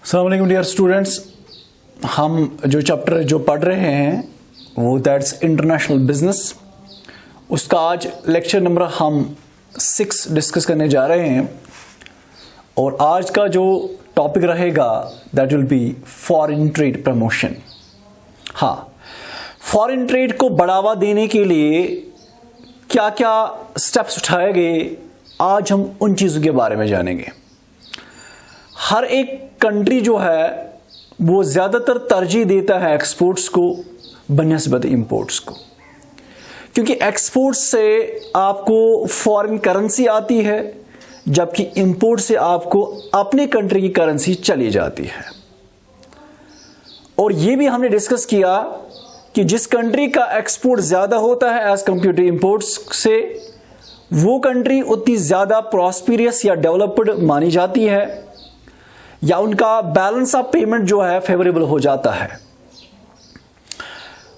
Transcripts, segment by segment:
अस्सलाम वालेकुम dear students, हम जो चैप्टर जो पढ़ रहे हैं वो दैट्स इंटरनेशनल बिजनेस। उसका आज लेक्चर नंबर हम 6 डिस्कस करने जा रहे हैं और आज का जो टॉपिक रहेगा that will be foreign trade promotion. हाँ, फॉरेन ट्रेड को बढ़ावा देने के लिए क्या क्या स्टेप्स उठाए गए, आज हम उन चीज़ों के बारे में जानेंगे। हर एक कंट्री जो है वो ज़्यादातर तरजीह देता है एक्सपोर्ट्स को बनिस्बत इंपोर्ट्स को, क्योंकि एक्सपोर्ट से आपको फॉरेन करेंसी आती है जबकि इंपोर्ट से आपको अपनी कंट्री की करेंसी चली जाती है। और ये भी हमने डिस्कस किया कि जिस कंट्री का एक्सपोर्ट ज़्यादा होता है एज कंपेयर टू इंपोर्ट्स से, वो कंट्री उतनी ज़्यादा प्रॉस्पेरियस या डेवलप्ड मानी जाती है या उनका बैलेंस ऑफ पेमेंट जो है फेवरेबल हो जाता है।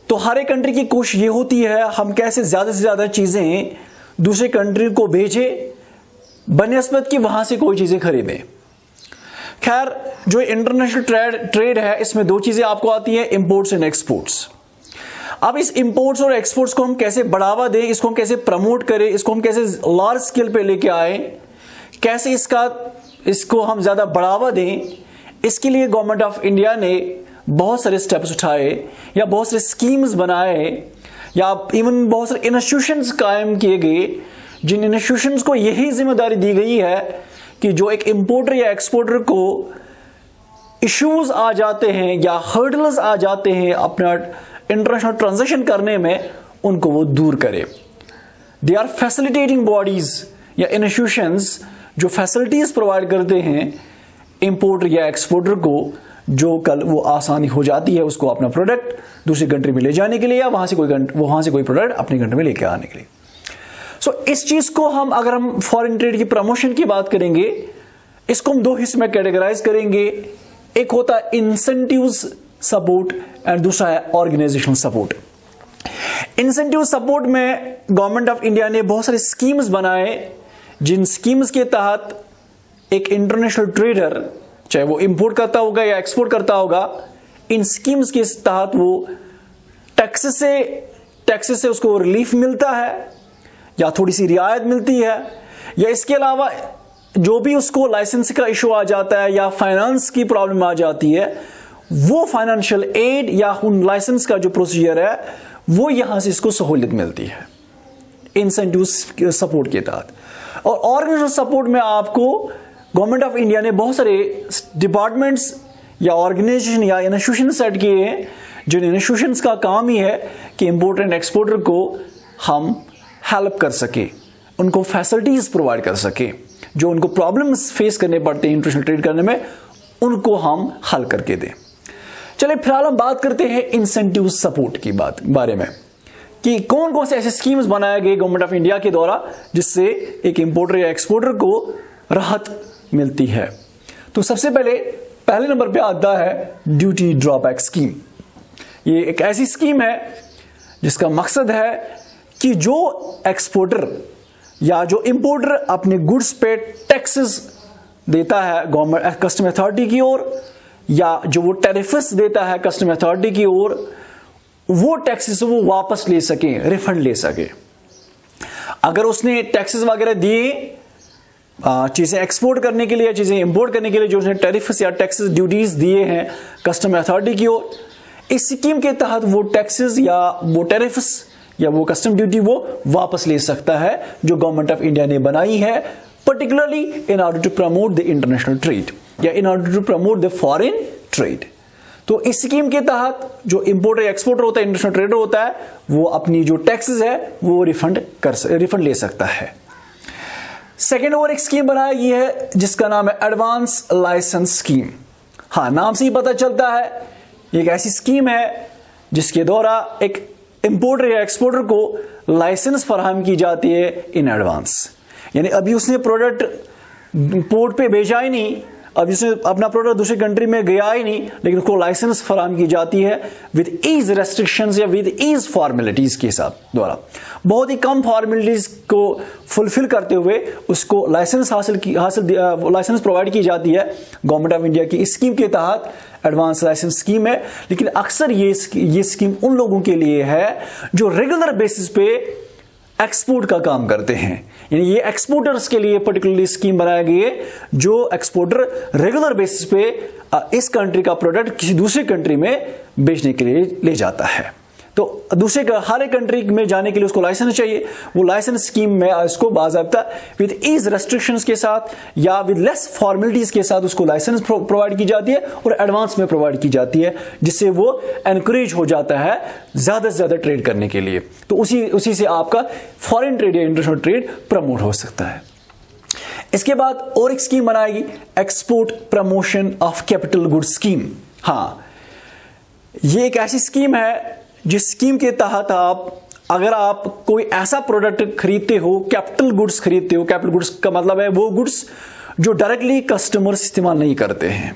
तो हर एक कंट्री की कोशिश ये होती है हम कैसे ज़्यादा से ज़्यादा चीज़ें दूसरे कंट्री को भेजें बनिस्बत कि वहाँ से कोई चीज़ें खरीदें। खैर, जो इंटरनेशनल ट्रेड है इसमें दो चीज़ें आपको आती हैं, इंपोर्ट्स एंड एक्सपोर्ट्स। अब इस इंपोर्ट्स और एक्सपोर्ट्स को हम कैसे बढ़ावा दें, इसको हम कैसे प्रमोट करें, इसको हम कैसे लार्ज स्केल पे लेके आए, कैसे इसको हम ज़्यादा बढ़ावा दें, इसके लिए गवर्नमेंट ऑफ इंडिया ने बहुत सारे स्टेप्स उठाए या बहुत सारे स्कीम्स बनाए या इवन बहुत सारे इंस्टीट्यूशंस कायम किए गए, जिन इंस्टीट्यूशंस को यही जिम्मेदारी दी गई है कि जो एक इंपोर्टर या एक्सपोर्टर को इश्यूज आ जाते हैं या हर्डल्स आ जाते हैं अपना इंटरनेशनल ट्रांजैक्शन करने में, उनको वो दूर करे। दे आर फैसिलिटेटिंग बॉडीज या इंस्टीट्यूशंस जो फैसिलिटीज प्रोवाइड करते हैं इंपोर्टर या एक्सपोर्टर को, जो कल वो आसानी हो जाती है उसको अपना प्रोडक्ट दूसरी कंट्री में ले जाने के लिए या वहां से कोई प्रोडक्ट अपनी कंट्री में लेके आने के लिए। सो इस चीज को अगर हम फॉरेन ट्रेड की प्रमोशन की बात करेंगे, इसको हम दो हिस्से में कैटेगराइज करेंगे। एक होता है इंसेंटिव्स सपोर्ट एंड दूसरा है ऑर्गेनाइजेशनल सपोर्ट। इंसेंटिव सपोर्ट में गवर्नमेंट ऑफ इंडिया ने बहुत सारे स्कीम्स बनाए, जिन स्कीम्स के तहत एक इंटरनेशनल ट्रेडर, चाहे वो इंपोर्ट करता होगा या एक्सपोर्ट करता होगा, इन स्कीम्स के तहत वो टैक्सेस से उसको रिलीफ मिलता है या थोड़ी सी रियायत मिलती है, या इसके अलावा जो भी उसको लाइसेंस का इशू आ जाता है या फाइनेंस की प्रॉब्लम आ जाती है, वो फाइनेंशियल एड या उन लाइसेंस का जो प्रोसीजर है वो यहां से इसको सहूलियत मिलती है इंसेंटिव सपोर्ट के तहत। और ऑर्गेनाइजेशनल सपोर्ट में आपको गवर्नमेंट ऑफ इंडिया ने बहुत सारे डिपार्टमेंट्स या ऑर्गेनाइजेशन या इंस्टीट्यूशन सेट किए हैं, जिन इंस्टीट्यूशंस का काम ही है कि इंपोर्टर एंड एक्सपोर्टर को हम हेल्प कर सके, उनको फैसिलिटीज प्रोवाइड कर सके, जो उनको प्रॉब्लम्स फेस करने पड़ते हैं इंटरनेशनल ट्रेड करने में, उनको हम हल करके दें। चलिए फिलहाल हम बात करते हैं इंसेंटिव सपोर्ट की बारे में कि कौन कौन से ऐसे स्कीम्स बनाए गए गवर्नमेंट ऑफ इंडिया के द्वारा जिससे एक इंपोर्टर या एक्सपोर्टर को राहत मिलती है। तो सबसे पहले नंबर पे आता है ड्यूटी ड्रॉबैक स्कीम। ये एक ऐसी स्कीम है जिसका मकसद है कि जो एक्सपोर्टर या जो इंपोर्टर अपने गुड्स पे टैक्सेस देता है गवर्नमेंट कस्टम अथॉरिटी की ओर, या जो वो टैरिफ्स देता है कस्टम अथॉरिटी की ओर, वो टैक्सेस वो वापस ले सके, रिफंड ले सके। अगर उसने टैक्सेस वगैरह दिए चीजें एक्सपोर्ट करने के लिए, चीजें इंपोर्ट करने के लिए, जो उसने टैरिफ्स या टैक्सेस ड्यूटीज दिए हैं कस्टम अथॉरिटी की ओर, इस स्कीम के तहत वो टैक्सेस या वो टैरिफ्स या वो कस्टम ड्यूटी वो वापस ले सकता है, जो गवर्नमेंट ऑफ इंडिया ने बनाई है particularly in order to promote the international trade या in order to promote the foreign trade. तो इस स्कीम के तहत जो इंपोर्टर या एक्सपोर्टर होता है, इंटरनेशनल ट्रेडर होता है, वो अपनी जो टैक्सेस है वो रिफंड ले सकता है। सेकेंड और एक स्कीम बनाई गई है जिसका नाम है एडवांस लाइसेंस स्कीम। हाँ, नाम से ही पता चलता है एक ऐसी स्कीम है जिसके द्वारा एक इंपोर्टर या एक्सपोर्टर को लाइसेंस फराहम की जाती है इन एडवांस। यानी अभी उसने प्रोडक्ट पोर्ट पे भेजा ही नहीं, अब जिसने अपना प्रोडक्ट दूसरी कंट्री में गया ही नहीं, लेकिन उसको लाइसेंस फराहम की जाती है विद ईज रेस्ट्रिक्शंस या विद ईज फॉर्मेलिटीज के साथ द्वारा, बहुत ही कम फॉर्मेलिटीज को फुलफिल करते हुए उसको लाइसेंस लाइसेंस प्रोवाइड की जाती है गवर्नमेंट ऑफ इंडिया की स्कीम के तहत। एडवांस लाइसेंस स्कीम है, लेकिन अक्सर ये स्कीम उन लोगों के लिए है जो रेगुलर बेसिस पे एक्सपोर्ट का काम करते हैं। यानी ये एक्सपोर्टर्स के लिए पर्टिकुलरली स्कीम बनाई गई है, जो एक्सपोर्टर रेगुलर बेसिस पे इस कंट्री का प्रोडक्ट किसी दूसरी कंट्री में बेचने के लिए ले जाता है। तो दूसरे हर एक कंट्री में जाने के लिए उसको लाइसेंस चाहिए। वो लाइसेंस स्कीम में इसको बाज़ाब्ता विद ईज रेस्ट्रिक्शंस के साथ या विद लेस फॉर्मेलिटीज के साथ उसको लाइसेंस प्रोवाइड की जाती है और एडवांस में प्रोवाइड की जाती है, जिससे वो एनकरेज हो जाता है ज्यादा से ज्यादा ट्रेड करने के लिए। तो उसी से आपका फॉरेन ट्रेड या इंटरनेशनल ट्रेड प्रमोट हो सकता है। इसके बाद और एक स्कीम बनाएगी, export promotion of capital goods scheme. हाँ, ये एक ऐसी स्कीम है जिस स्कीम के तहत अगर आप कोई ऐसा प्रोडक्ट खरीदते हो, कैपिटल गुड्स खरीदते हो, कैपिटल गुड्स का मतलब है वो गुड्स जो डायरेक्टली कस्टमर्स इस्तेमाल नहीं करते हैं,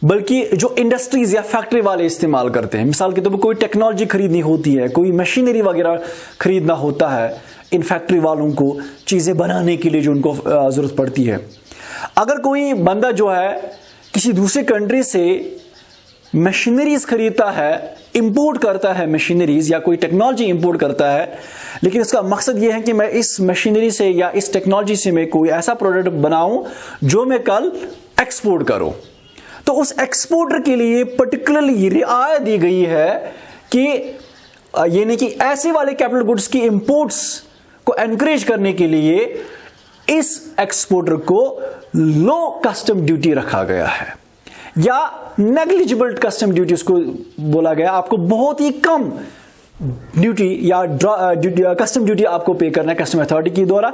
बल्कि जो इंडस्ट्रीज या फैक्ट्री वाले इस्तेमाल करते हैं। मिसाल के तौर पर कोई टेक्नोलॉजी खरीदनी होती है, कोई मशीनरी वगैरह खरीदना होता है इन फैक्ट्री वालों को, चीजें बनाने के लिए जो उनको जरूरत पड़ती है। अगर कोई बंदा जो है किसी दूसरे कंट्री से मशीनरीज खरीदता है, इंपोर्ट करता है मशीनरीज या कोई टेक्नोलॉजी इंपोर्ट करता है, लेकिन इसका मकसद यह है कि मैं इस मशीनरी से या इस टेक्नोलॉजी से मैं कोई ऐसा प्रोडक्ट बनाऊं जो मैं कल एक्सपोर्ट करूं, तो उस एक्सपोर्टर के लिए पर्टिकुलरली रियायत दी गई है कि ये नहीं कि ऐसे वाले कैपिटल गुड्स की इंपोर्ट्स को एनकरेज करने के लिए इस एक्सपोर्टर को लो कस्टम ड्यूटी रखा गया है या नेग्लिजिबल कस्टम ड्यूटी उसको बोला गया। आपको बहुत ही कम ड्यूटी या कस्टम ड्यूटी आपको पे करना है कस्टम अथॉरिटी के द्वारा,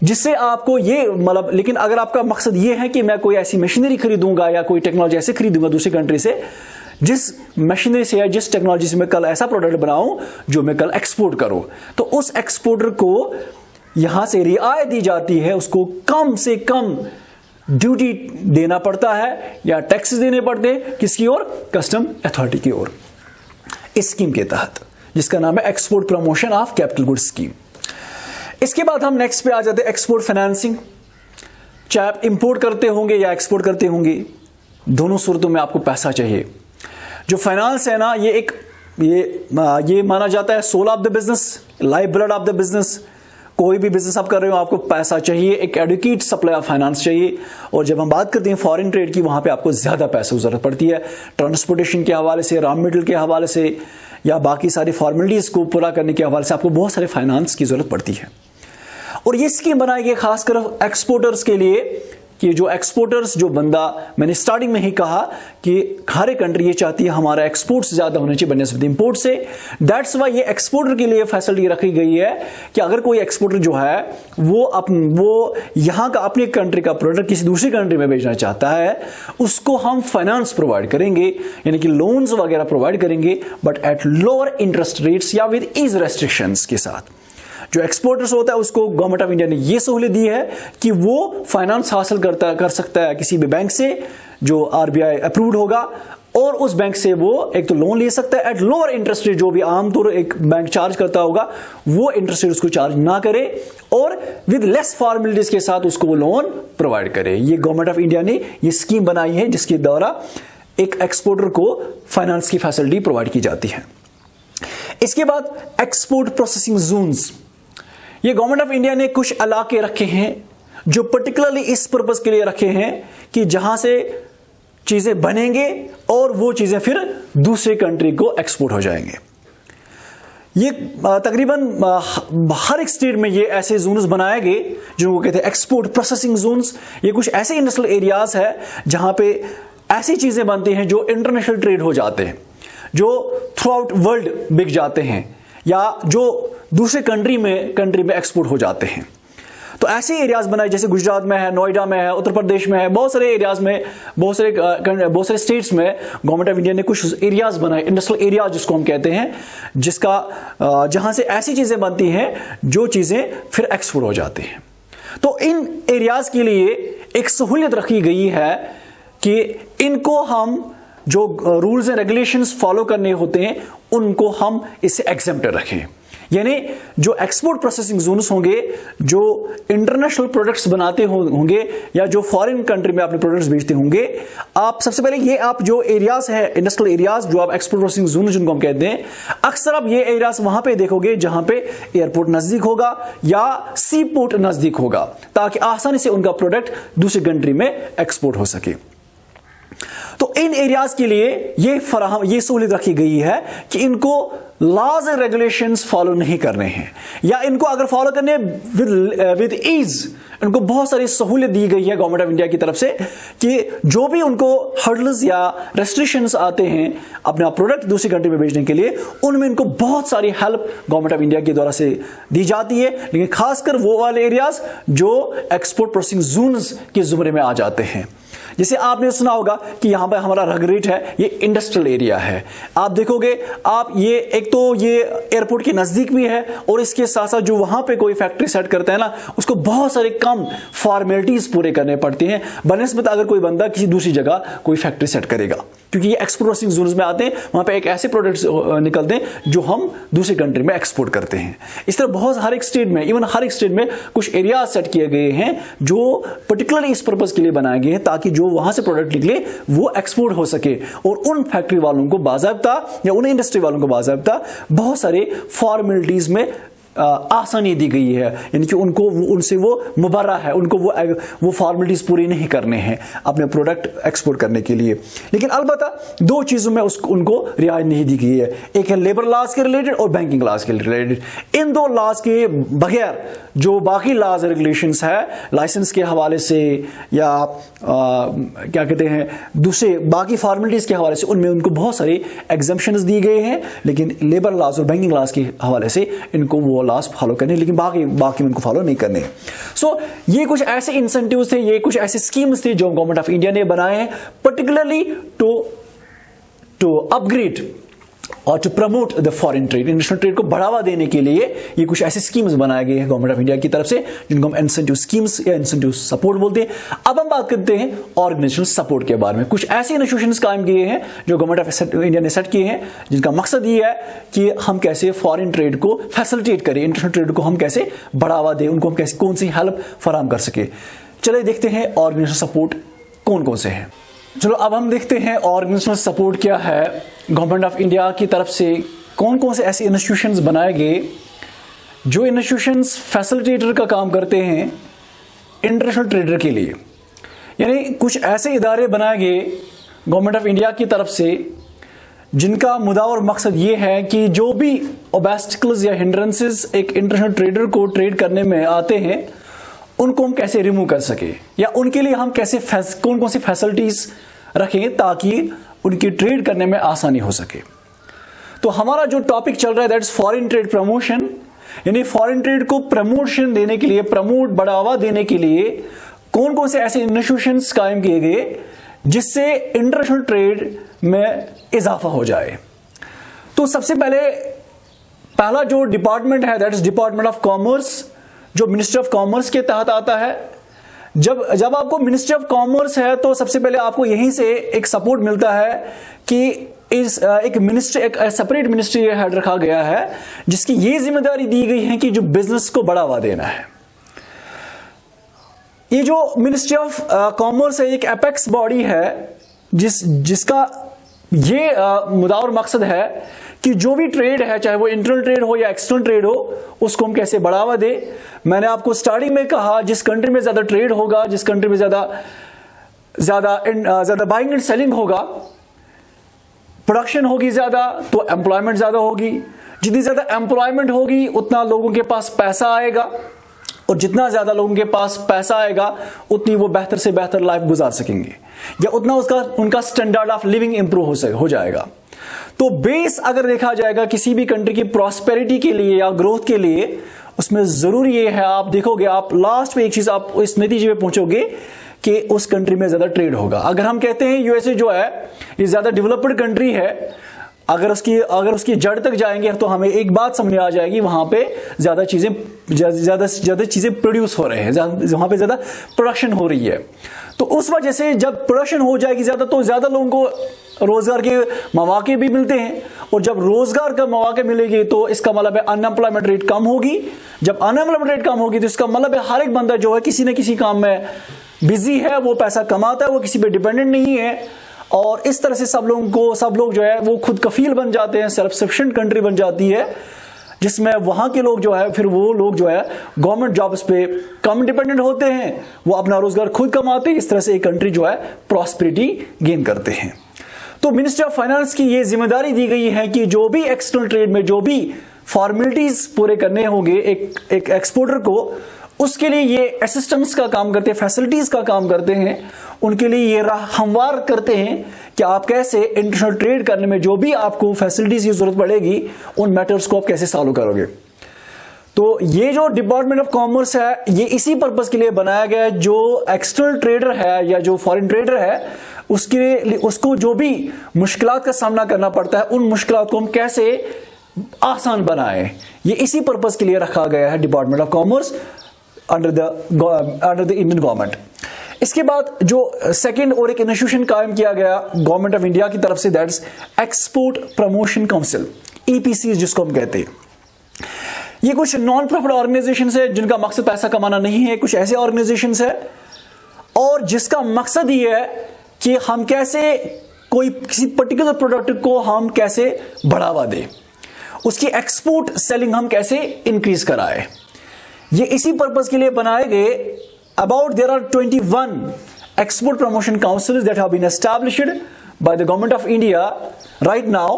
जिससे आपको ये मतलब, लेकिन अगर आपका मकसद ये है कि मैं कोई ऐसी मशीनरी खरीदूंगा या कोई टेक्नोलॉजी ऐसे खरीदूंगा दूसरी कंट्री से, जिस मशीनरी से या जिस टेक्नोलॉजी से मैं कल ऐसा प्रोडक्ट बनाऊं जो मैं कल एक्सपोर्ट करूं, तो उस एक्सपोर्टर को यहां से रियायत दी जाती है, उसको कम से कम ड्यूटी देना पड़ता है या टैक्स देने पड़ते हैं किसकी ओर, कस्टम अथॉरिटी की ओर, इस स्कीम के तहत, जिसका नाम है export promotion of capital goods scheme. इसके बाद हम नेक्स्ट पे आ जाते हैं एक्सपोर्ट फाइनेंसिंग। चाहे आप इंपोर्ट करते होंगे या एक्सपोर्ट करते होंगे, दोनों सूरतों में आपको पैसा चाहिए। जो फाइनेंस है ना, ये माना जाता है soul of the business, life blood of the business. कोई भी बिजनेस आप कर रहे हो आपको पैसा चाहिए, एक एडुकेट सप्लाई ऑफ फाइनेंस चाहिए। और जब हम बात करते हैं फॉरेन ट्रेड की, वहां पे आपको ज्यादा पैसे की जरूरत पड़ती है, ट्रांसपोर्टेशन के हवाले से, रॉ मटेरियल के हवाले से या बाकी सारी फॉर्मेलिटीज को पूरा करने के हवाले से आपको बहुत सारे फाइनेंस की जरूरत पड़ती है। और ये स्कीम बनाई गई खासकर एक्सपोर्टर्स के लिए कि जो एक्सपोर्टर्स, जो बंदा, मैंने स्टार्टिंग में ही कहा कि हर एक कंट्री ये चाहती है हमारा एक्सपोर्ट्स ज्यादा होने चाहिए बनस्बत इंपोर्ट से। दैट्स वाई ये एक्सपोर्टर के लिए फैसिलिटी रखी गई है कि अगर कोई एक्सपोर्टर जो है वो यहां का अपनी कंट्री का प्रोडक्ट किसी दूसरी कंट्री में बेचना चाहता है, उसको हम फाइनेंस प्रोवाइड करेंगे, यानी कि लोन्स वगैरह प्रोवाइड करेंगे, but at lower interest rates या विद ईज रेस्ट्रिक्शंस के साथ। जो एक्सपोर्टर्स होता है उसको गवर्नमेंट ऑफ इंडिया ने यह सहूलियत दी है कि वो फाइनेंस हासिल कर सकता है किसी भी बैंक से जो आरबीआई अप्रूव्ड होगा, और उस बैंक से वो एक तो लोन ले सकता है एट लोअर इंटरेस्ट रेट, जो भी आमतौर एक बैंक चार्ज करता होगा वो इंटरेस्ट रेट उसको चार्ज ना करे, और विद लेस फॉर्मेलिटीज के साथ उसको वो लोन प्रोवाइड करे। ये गवर्नमेंट ऑफ इंडिया ने ये स्कीम बनाई है जिसके द्वारा एक एक्सपोर्टर को फाइनेंस की फैसिलिटी प्रोवाइड की जाती है। इसके बाद एक्सपोर्ट प्रोसेसिंग जोन्स, ये गवर्नमेंट ऑफ इंडिया ने कुछ इलाके रखे हैं जो पर्टिकुलरली इस पर्पस के लिए रखे हैं कि जहां से चीजें बनेंगे और वो चीजें फिर दूसरे कंट्री को एक्सपोर्ट हो जाएंगे। ये तकरीबन हर एक स्टेट में ये ऐसे जोन्स बनाए गए जिनको कहते हैं एक्सपोर्ट प्रोसेसिंग जोन्स। ये कुछ ऐसे इंडस्ट्रियल एरियाज है जहां पे ऐसी चीजें बनती हैं जो इंटरनेशनल ट्रेड हो जाते हैं, जो थ्रू आउट वर्ल्ड बिक जाते हैं या जो दूसरे कंट्री में एक्सपोर्ट हो जाते हैं। तो ऐसे एरियाज बनाए, जैसे गुजरात में है, नोएडा में है, उत्तर प्रदेश में है, बहुत सारे एरियाज में, बहुत सारे स्टेट्स में गवर्नमेंट ऑफ इंडिया ने कुछ एरियाज बनाए, इंडस्ट्रियल एरिया जिसको हम कहते हैं, जहां से ऐसी चीजें बनती हैं जो चीजें फिर एक्सपोर्ट हो जाती हैं। तो इन एरियाज के लिए एक सहूलियत रखी गई है कि इनको हम जो रूल्स एंड रेगुलेशंस फॉलो करने होते हैं उनको हम इससे एग्जेम्प्टेड रखें। यानी जो एक्सपोर्ट प्रोसेसिंग जोन्स होंगे, जो इंटरनेशनल प्रोडक्ट्स बनाते होंगे या जो फॉरेन कंट्री में अपने प्रोडक्ट्स बेचते होंगे, आप सबसे पहले ये आप जो एरियाज है, इंडस्ट्रियल एरियाज जो आप एक्सपोर्ट प्रोसेसिंग जोन जिनको हम कहते हैं, अक्सर आप ये एरियाज वहां पे देखोगे जहां पे एयरपोर्ट नजदीक होगा या सी पोर्ट नजदीक होगा, ताकि आसानी से उनका प्रोडक्ट दूसरी कंट्री में एक्सपोर्ट हो सके। तो इन एरियाज के लिए ये सहूलियत रखी गई है कि इनको लॉज एंड रेगुलेशंस फॉलो नहीं करने हैं, या इनको अगर फॉलो करने विद ईज, इनको बहुत सारी सहूलियत दी गई है गवर्नमेंट ऑफ इंडिया की तरफ से कि जो भी उनको हर्डल्स या रेस्ट्रिक्शंस आते हैं अपना प्रोडक्ट दूसरी कंट्री में बेचने के लिए, उनमें इनको बहुत सारी हेल्प गवर्नमेंट ऑफ इंडिया के द्वारा से दी जाती है। लेकिन खासकर वो वाले एरियाज जो एक्सपोर्ट प्रोसेसिंग जोन्स के जुमरे में आ जाते हैं। जैसे आपने सुना होगा कि यहां पर हमारा रगरेट है, ये इंडस्ट्रियल एरिया है। आप देखोगे, आप ये एक तो ये एयरपोर्ट के नजदीक भी है, और इसके साथ साथ जो वहां पे कोई फैक्ट्री सेट करता है ना, उसको बहुत सारे कम फॉर्मेलिटीज पूरे करने पड़ते हैं बनस्बत अगर कोई बंदा किसी दूसरी जगह कोई फैक्ट्री सेट करेगा, क्योंकि ये एक्सपोर्ट प्रोसेसिंग जोन्स में आते हैं, वहां पे एक ऐसे प्रोडक्ट्स निकलते हैं जो हम दूसरी कंट्री में एक्सपोर्ट करते हैं। इस तरह बहुत हर एक स्टेट में, इवन हर एक स्टेट में कुछ एरिया सेट किए गए हैं जो पर्टिकुलरली इस पर्पज के लिए बनाए गए हैं ताकि जो वहां से प्रोडक्ट निकले वो एक्सपोर्ट हो सके, और उन फैक्ट्री वालों को बाज़ाब्ता या उन इंडस्ट्री वालों को बाज़ाब्ता बहुत सारे फॉर्मेलिटीज में आसानी दी गई है, यानी कि उनसे वो मुबर्रा है, उनको वो फॉर्मेलिटीज पूरी नहीं करने हैं अपने प्रोडक्ट एक्सपोर्ट करने के लिए। लेकिन अलबत्ता दो चीजों में उनको रियायत नहीं दी गई है, एक है लेबर लॉज के रिलेटेड और बैंकिंग लॉज के रिलेटेड। इन दो लॉज के बगैर जो बाकी लॉज रेगुलेशंस है, लाइसेंस के हवाले से या क्या कहते हैं दूसरे बाकी फॉर्मेलिटीज के हवाले से, उनमें उनको बहुत सारे एग्जम्पशंस दिए गए हैं, लेकिन लेबर लॉज और बैंकिंग लॉज के हवाले से इनको वो लॉज फॉलो करने, लेकिन बाकी उनको फॉलो नहीं करने। सो ये कुछ ऐसे इंसेंटिव्स थे, ये कुछ ऐसे स्कीम्स थे जो गवर्नमेंट ऑफ इंडिया ने बनाए हैं पर्टिकुलरली टू अपग्रेड और to promote the foreign trade, international trade को बढ़ावा देने के लिए ये कुछ ऐसे स्कीम्स बनाए गए हैं गवर्नमेंट ऑफ इंडिया की तरफ से, जिनको हम इंसेंटिव स्कीम्स या इंसेंटिव सपोर्ट बोलते हैं। अब हम बात करते हैं ऑर्गेनाइजेशनल सपोर्ट के बारे में। कुछ ऐसे इंस्टीट्यूशंस कायम किए हैं जो गवर्नमेंट ऑफ इंडिया ने सेट किए हैं, जिनका मकसद ये है कि हम कैसे फॉरेन ट्रेड को फैसिलिटेट करें, इंटरनेशनल ट्रेड को हम कैसे बढ़ावा दें, उनको हम कैसे कौन सी हेल्प फराहम कर सके। चलिए देखते हैं ऑर्गेनाइजेशनल सपोर्ट कौन कौन से हैं। चलो अब हम देखते हैं ऑर्गेनाइजेशनल सपोर्ट क्या है। गवर्नमेंट ऑफ इंडिया की तरफ से कौन कौन से ऐसे इंस्टीट्यूशंस बनाए गए जो इंस्टीट्यूशंस फैसिलिटेटर का काम करते हैं इंटरनेशनल ट्रेडर के लिए। यानी कुछ ऐसे इदारे बनाए गए गवर्नमेंट ऑफ इंडिया की तरफ से जिनका मुद्दा और मकसद ये है कि जो भी ऑब्स्टिकल्स या हिंड्रेंसेस एक इंटरनेशनल ट्रेडर को ट्रेड करने में आते हैं उनको हम कैसे रिमूव कर सके, या उनके लिए हम कैसे कौन कौन सी फैसिलिटीज रखें ताकि उनकी ट्रेड करने में आसानी हो सके। तो हमारा जो टॉपिक चल रहा है दैट्स फॉरेन ट्रेड प्रमोशन, यानी फॉरेन ट्रेड को प्रमोशन देने के लिए, बढ़ावा देने के लिए कौन कौन से ऐसे इंस्टीट्यूशंस कायम किए गए जिससे इंटरनेशनल ट्रेड में इजाफा हो जाए। तो सबसे पहला जो डिपार्टमेंट है that is department of commerce, जो मिनिस्ट्री ऑफ कॉमर्स के तहत आता है। जब आपको मिनिस्ट्री ऑफ कॉमर्स है तो सबसे पहले आपको यहीं से एक सपोर्ट मिलता है कि एक सेपरेट मिनिस्ट्री हेड रखा गया है जिसकी ये जिम्मेदारी दी गई है कि जो बिजनेस को बढ़ावा देना है। ये जो मिनिस्ट्री ऑफ कॉमर्स है एक एपेक्स बॉडी है जिसका ये मुद्दा और मकसद है कि जो भी ट्रेड है, चाहे वो इंटरनल ट्रेड हो या एक्सटर्नल ट्रेड हो, उसको हम कैसे बढ़ावा दे। मैंने आपको स्टार्टिंग में कहा जिस कंट्री में ज्यादा ट्रेड होगा, जिस कंट्री में ज्यादा बाइंग एंड सेलिंग होगा, प्रोडक्शन होगी ज्यादा तो एम्प्लॉयमेंट ज्यादा होगी, जितनी ज्यादा एम्प्लॉयमेंट होगी उतना लोगों के पास पैसा आएगा, और जितना ज्यादा लोगों के पास पैसा आएगा उतनी वो बेहतर से बेहतर लाइफ गुजार सकेंगे, या उतना उनका स्टैंडर्ड ऑफ लिविंग इंप्रूव हो जाएगा। तो बेस अगर देखा जाएगा किसी भी कंट्री की प्रॉस्पेरिटी के लिए या ग्रोथ के लिए, उसमें जरूरी ये है, आप देखोगे, आप लास्ट में एक चीज आप इस नतीजे पे पहुंचोगे कि उस कंट्री में ज्यादा ट्रेड होगा। अगर हम कहते हैं यूएसए जो है ये ज्यादा डेवलप्ड कंट्री है, अगर उसकी जड़ तक जाएंगे तो हमें एक बात समझ आ जाएगी, वहां पे ज्यादा चीजें प्रोड्यूस हो रहे हैं, वहां पे ज्यादा प्रोडक्शन हो रही है। तो उस वजह से जब प्रोडक्शन हो जाएगी ज्यादा, तो ज्यादा लोगों को रोजगार के मौके भी मिलते हैं, और जब रोजगार का मौके मिलेगी तो इसका मतलब है अनएम्प्लॉयमेंट रेट कम होगी। जब अनएम्प्लॉयमेंट रेट कम होगी तो इसका मतलब है हर एक बंदा जो है किसी न किसी काम में बिजी है, वो पैसा कमाता है, वो किसी पे डिपेंडेंट नहीं है, और इस तरह से सब लोग जो है वो खुद कफील बन जाते हैं, सेल्फ सफिशिएंट कंट्री बन जाती है, जिसमें वहां के लोग जो है फिर वो लोग जो है गवर्नमेंट जॉब्स पे कम डिपेंडेंट होते हैं, वो अपना रोजगार खुद कमाते हैं। इस तरह से एक कंट्री जो है प्रॉस्पेरिटी गेन करते हैं। तो मिनिस्ट्री ऑफ फाइनेंस की ये जिम्मेदारी दी गई है कि जो भी एक्सटर्नल ट्रेड में जो भी फॉर्मेलिटीज पूरे करने होंगे एक एक्सपोर्टर को, उसके लिए ये असिस्टेंस का काम करते हैं, फैसिलिटीज का काम करते हैं, उनके लिए ये राह हमवार करते हैं कि आप कैसे इंटरनेशनल ट्रेड करने में जो भी आपको फैसिलिटीज की जरूरत पड़ेगी उन मैटर्स को आप कैसे सॉल्व करोगे। तो ये जो डिपार्टमेंट ऑफ कॉमर्स है ये इसी पर्पस के लिए बनाया गया है, जो एक्सटर्नल ट्रेडर है या जो फॉरेन ट्रेडर है उसको जो भी मुश्किलात का सामना करना पड़ता है, उन मुश्किलात को हम कैसे आसान बनाएं, ये इसी पर्पस के लिए रखा गया है department of commerce under the Indian government. इसके बाद जो सेकंड और एक इंस्टीट्यूशन कायम किया गया गवर्नमेंट ऑफ इंडिया की तरफ से, that is export promotion council, EPC जिसको हम कहते हैं। ये कुछ नॉन प्रॉफिट ऑर्गेनाइजेशन है जिनका मकसद पैसा कमाना नहीं है, कुछ ऐसे ऑर्गेनाइजेशन है और जिसका मकसद ये है कि हम कैसे किसी पर्टिकुलर प्रोडक्ट को हम कैसे बढ़ावा दें, उसकी एक्सपोर्ट सेलिंग हम कैसे इंक्रीज कराए। ये इसी पर्पस के लिए बनाए गए। About there are 21 export promotion councils that have been established by the government of India right now,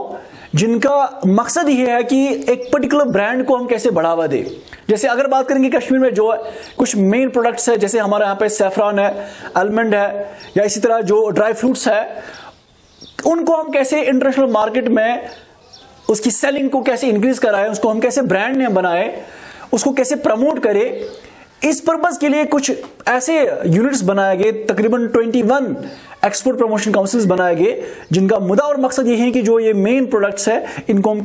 जिनका मकसद ये है कि एक पर्टिकुलर ब्रांड को हम कैसे बढ़ावा दें। जैसे अगर बात करेंगे कश्मीर में जो कुछ मेन प्रोडक्ट्स है, जैसे हमारे यहाँ पे सैफरान है, आलमंड है, या इसी तरह जो ड्राई फ्रूट्स है, उनको हम कैसे इंटरनेशनल मार्केट में उसकी सेलिंग को कैसे इंक्रीज कराएं, उसको हम कैसे ब्रांड नेम बनाएं, उसको कैसे प्रमोट करें। इस पर्पस के लिए कुछ ऐसे यूनिट्स बनाए गए, तकरीबन 21 एक्सपोर्ट प्रमोशन काउंसिल्स बनाए गए, जिनका मुद्दा और मकसद ये है कि जो ये मेन प्रोडक्ट्स है इनको हम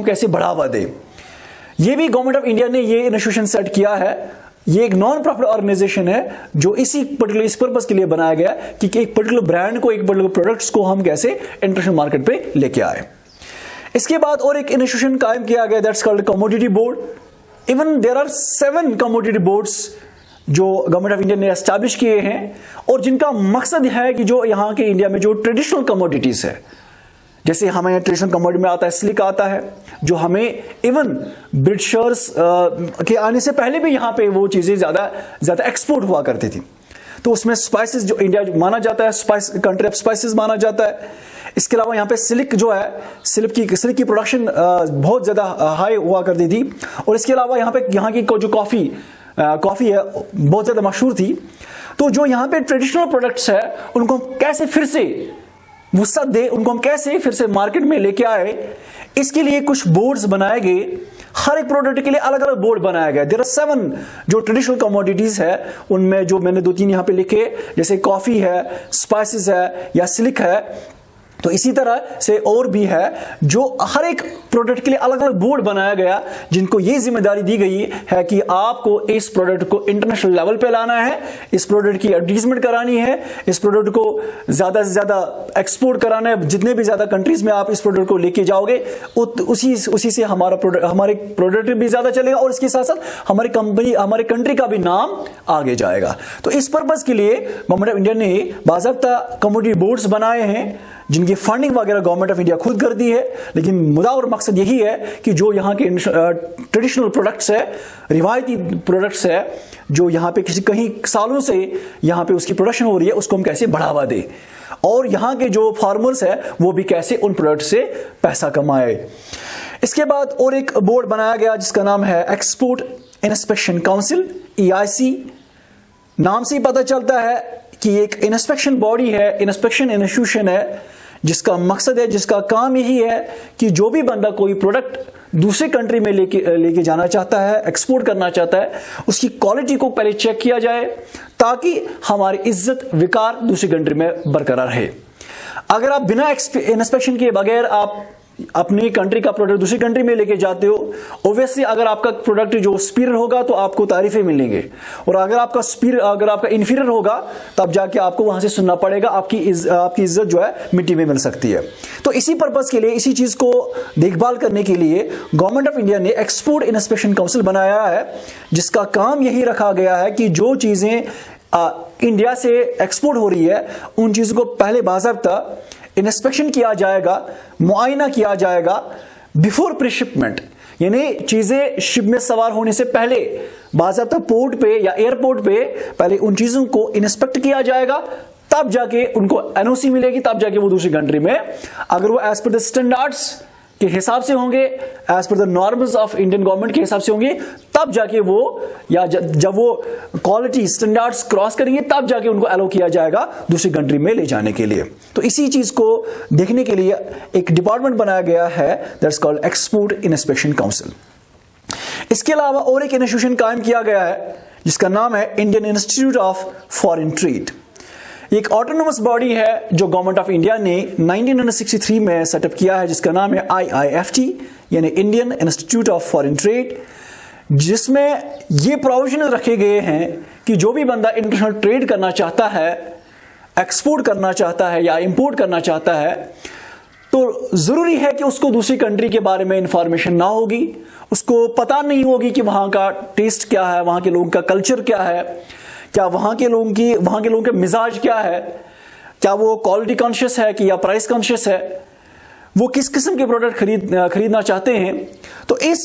कैसे बढ़ावा दें। ये भी गवर्नमेंट ऑफ इंडिया ने ये इंस्टीट्यूशन सेट किया है। ये एक नॉन प्रॉफिट ऑर्गेनाइजेशन है जो इस पर्पस के लिए बनाया गया कि एक पर्टिकुलर ब्रांड को, एक पर्टिकुलर प्रोडक्ट्स को हम कैसे इंटरनेशनल मार्केट पे लेके आए। इसके बाद और एक इंस्टीट्यूशन कायम किया गया, that's called commodity board. Even there are 7 commodity boards जो गवर्नमेंट ऑफ इंडिया ने एस्टैब्लिश किए हैं और जिनका मकसद है कि जो यहाँ के इंडिया में जो ट्रेडिशनल कमोडिटीज है, जैसे हमें ट्रेडिशनल कमोडिटी में आता है सिल्क आता है, जो हमें इवन ब्रिटिशर्स के आने से पहले भी यहाँ पे वो चीजें ज्यादा एक्सपोर्ट हुआ करती थी। तो उसमें स्पाइसेस जो इंडिया माना जाता है, कंट्री ऑफ स्पाइसेस माना जाता है। इसके अलावा यहाँ पे सिल्क जो है, सिल्क की प्रोडक्शन बहुत ज्यादा हाई हुआ करती थी। और इसके अलावा यहाँ की जो कॉफी है बहुत ज्यादा मशहूर थी। तो जो यहाँ पे ट्रेडिशनल प्रोडक्ट्स है उनको कैसे फिर से वुसअत दे, उनको हम कैसे फिर से मार्केट में लेके आए, इसके लिए कुछ बोर्ड्स बनाए गए। हर एक प्रोडक्ट के लिए अलग अलग बोर्ड बनाया गया। देयर आर 7 जो ट्रेडिशनल कमोडिटीज है, उनमें जो मैंने 2-3 यहाँ पे लिखे, जैसे कॉफी है, स्पाइसेस है या सिल्क है। तो इसी तरह से और भी है जो हर एक प्रोडक्ट के लिए अलग अलग बोर्ड बनाया गया, जिनको ये जिम्मेदारी दी गई है कि आपको इस प्रोडक्ट को इंटरनेशनल लेवल पे लाना है, इस प्रोडक्ट की एडवर्टीजमेंट करानी है, इस प्रोडक्ट को ज्यादा से ज्यादा एक्सपोर्ट कराना है। जितने भी ज्यादा कंट्रीज में आप इस प्रोडक्ट को लेके जाओगे उसी से हमारे प्रोडक्ट भी ज्यादा चलेगा और इसके साथ साथ हमारी कंट्री का भी नाम आगे जाएगा। तो इस पर्पज के लिए गवर्नमेंट ऑफ इंडिया ने बाकायदा कमोडिटी बोर्ड्स बनाए हैं, जिनकी फंडिंग वगैरह गवर्नमेंट ऑफ इंडिया खुद करती है। लेकिन मुद्दा और मकसद यही है कि जो यहाँ के ट्रेडिशनल प्रोडक्ट्स है, रिवायती प्रोडक्ट्स है, जो यहाँ पे कहीं सालों से यहाँ पे उसकी प्रोडक्शन हो रही है, उसको हम कैसे बढ़ावा दें और यहाँ के जो फार्मर्स है वो भी कैसे उन प्रोडक्ट से पैसा कमाए। इसके बाद और एक बोर्ड बनाया गया जिसका नाम है एक्सपोर्ट इंस्पेक्शन काउंसिल, EIC। नाम से ही पता चलता है कि एक इंस्पेक्शन बॉडी है, इंस्पेक्शन इंस्टीट्यूशन है, जिसका मकसद है, जिसका काम यही है कि जो भी बंदा कोई प्रोडक्ट दूसरे कंट्री में लेके जाना चाहता है, एक्सपोर्ट करना चाहता है, उसकी क्वालिटी को पहले चेक किया जाए ताकि हमारी इज्जत विकार दूसरी कंट्री में बरकरार रहे। अगर आप बिना इंस्पेक्शन के बगैर आप अपनी कंट्री का प्रोडक्ट दूसरी कंट्री में लेके जाते हो, ऑब्वियसली अगर आपका प्रोडक्ट जो सुपीरियर होगा तो आपको तारीफें मिलेंगे, और अगर आपका इन्फीरियर होगा तब जाके आपको वहां से सुनना पड़ेगा, आपकी इज्जत जो है मिट्टी में मिल सकती है। तो इसी पर्पस के लिए, इसी चीज को देखभाल करने के लिए गवर्नमेंट ऑफ इंडिया ने एक्सपोर्ट इंस्पेक्शन काउंसिल बनाया है, जिसका काम यही रखा गया है कि जो चीजें इंडिया से एक्सपोर्ट हो रही है उन चीजों को पहले बाज़ाब्ता इंस्पेक्शन किया जाएगा, मुआयना किया जाएगा बिफोर प्रीशिपमेंट, यानी चीजें शिप में सवार होने से पहले बाज़ाब्ता पोर्ट पे या एयरपोर्ट पे पहले उन चीजों को इंस्पेक्ट किया जाएगा, तब जाके उनको एनओसी मिलेगी, तब जाके वो दूसरी कंट्री में अगर वो एज पर द स्टैंडर्ड्स के हिसाब से होंगे, as per the norms of Indian government के हिसाब से होंगे, तब जाके वो, या जब वो क्वालिटी स्टैंडर्ड्स क्रॉस करेंगे तब जाके उनको अलो किया जाएगा दूसरी कंट्री में ले जाने के लिए। तो इसी चीज को देखने के लिए एक डिपार्टमेंट बनाया गया है, that's called export inspection council. इसके अलावा और एक इंस्टीट्यूशन कायम किया गया है जिसका नाम है Indian institute of foreign trade. एक ऑटोनोमस बॉडी है जो गवर्नमेंट ऑफ इंडिया ने 1963 में सेटअप किया है, जिसका नाम है IIFT यानी Indian institute of foreign trade, जिसमें ये प्रोविजन रखे गए हैं कि जो भी बंदा इंटरनेशनल ट्रेड करना चाहता है, एक्सपोर्ट करना चाहता है या इंपोर्ट करना चाहता है, तो जरूरी है कि उसको दूसरी कंट्री के बारे में इंफॉर्मेशन ना होगी, उसको पता नहीं होगी कि वहां का टेस्ट क्या है, वहां के लोगों का कल्चर क्या है, क्या वहां के लोगों के मिजाज क्या है, क्या वो क्वालिटी कॉन्शियस है कि या प्राइस कॉन्शियस है, वो किस किस्म के प्रोडक्ट खरीदना चाहते हैं। तो इस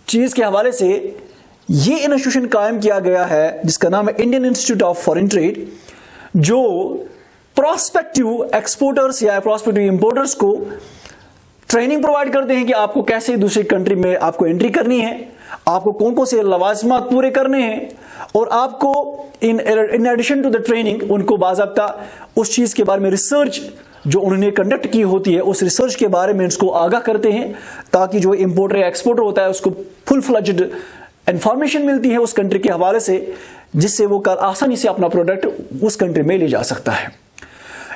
चीज के हवाले से ये इंस्टीट्यूशन कायम किया गया है जिसका नाम है Indian institute of foreign trade, जो प्रोस्पेक्टिव एक्सपोर्टर्स या प्रोस्पेक्टिव इंपोर्टर्स को ट्रेनिंग प्रोवाइड करते हैं कि आपको कैसे दूसरी कंट्री में आपको एंट्री करनी है, आपको कौन कौन से लवाजमात पूरे करने हैं, और आपको in addition to the training उनको बाज़ाब्ता उस चीज के बारे में रिसर्च जो उन्होंने कंडक्ट की होती है उस रिसर्च के बारे में उसको आगाह करते हैं, ताकि जो इंपोर्टर या एक्सपोर्टर होता है उसको फुल फ्लेज्ड इंफॉर्मेशन मिलती है उस कंट्री के हवाले से, जिससे वो आसानी से अपना प्रोडक्ट उस कंट्री में ले जा सकता है।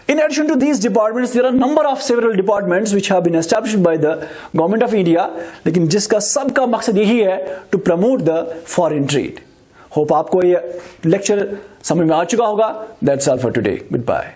In addition to these departments, there are a number of several departments which have been established by the government of India, लेकिन जिसका सबका मकसद यही है to promote the foreign trade. Hope आपको ये लेक्चर समझ में आ चुका होगा। That's all for today. Goodbye.